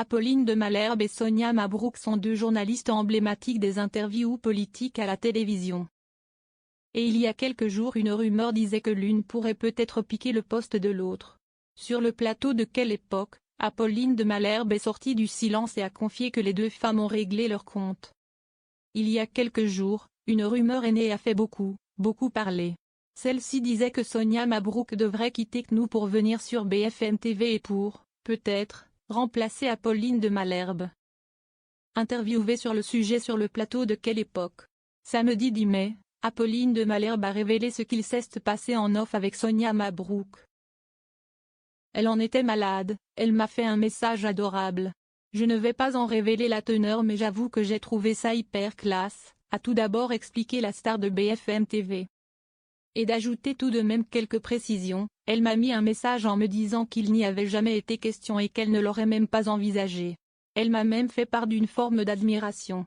Apolline de Malherbe et Sonia Mabrouk sont deux journalistes emblématiques des interviews politiques à la télévision. Et il y a quelques jours une rumeur disait que l'une pourrait peut-être piquer le poste de l'autre. Sur le plateau de Quelle époque, Apolline de Malherbe est sortie du silence et a confié que les deux femmes ont réglé leur compte. Il y a quelques jours, une rumeur est née et a fait beaucoup parler. Celle-ci disait que Sonia Mabrouk devrait quitter CNOU pour venir sur BFM TV et pour, peut-être, remplacer Apolline de Malherbe. Interviewée sur le sujet sur le plateau de Quelle époque, samedi 10 mai, Apolline de Malherbe a révélé ce qu'il s'est passé en off avec Sonia Mabrouk. Elle en était malade, elle m'a fait un message adorable. Je ne vais pas en révéler la teneur mais j'avoue que j'ai trouvé ça hyper classe, a tout d'abord expliqué la star de BFM TV. Et d'ajouter tout de même quelques précisions, elle m'a mis un message en me disant qu'il n'y avait jamais été question et qu'elle ne l'aurait même pas envisagé. Elle m'a même fait part d'une forme d'admiration.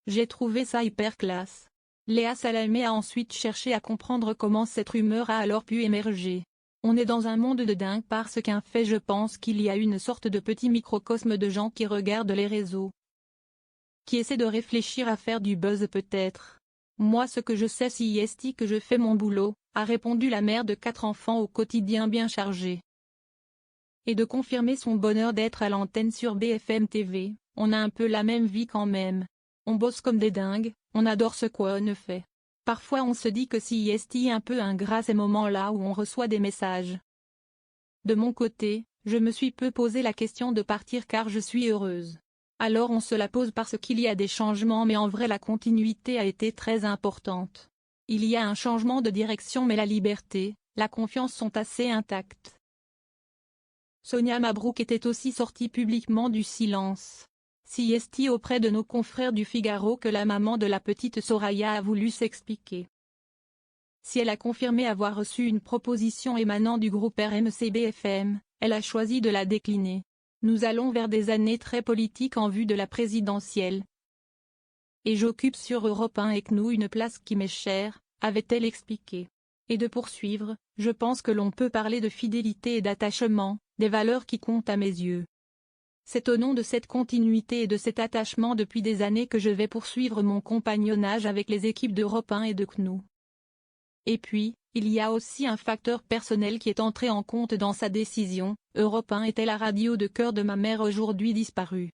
J'ai trouvé ça hyper classe. Léa Salamé a ensuite cherché à comprendre comment cette rumeur a alors pu émerger. On est dans un monde de dingue parce qu'un fait je pense qu'il y a une sorte de petit microcosme de gens qui regardent les réseaux. Qui essaient de réfléchir à faire du buzz peut-être. Moi ce que je sais c'est que je fais mon boulot, a répondu la mère de 4 enfants au quotidien bien chargé. Et de confirmer son bonheur d'être à l'antenne sur BFM TV, on a un peu la même vie quand même. On bosse comme des dingues, on adore ce qu'on fait. Parfois on se dit que c'est un peu ingrat ces moments-là où on reçoit des messages. De mon côté, je me suis peu posé la question de partir car je suis heureuse. Alors on se la pose parce qu'il y a des changements mais en vrai la continuité a été très importante. Il y a un changement de direction mais la liberté, la confiance sont assez intactes. Sonia Mabrouk était aussi sortie publiquement du silence. C'est auprès de nos confrères du Figaro que la maman de la petite Soraya a voulu s'expliquer. Si elle a confirmé avoir reçu une proposition émanant du groupe RMC-BFM, elle a choisi de la décliner. Nous allons vers des années très politiques en vue de la présidentielle. Et j'occupe sur Europe 1 et CNOU une place qui m'est chère, avait-elle expliqué. Et de poursuivre, je pense que l'on peut parler de fidélité et d'attachement, des valeurs qui comptent à mes yeux. C'est au nom de cette continuité et de cet attachement depuis des années que je vais poursuivre mon compagnonnage avec les équipes d'Europe 1 et de CNOU. Et puis, il y a aussi un facteur personnel qui est entré en compte dans sa décision. Europe 1 était la radio de cœur de ma mère aujourd'hui disparue.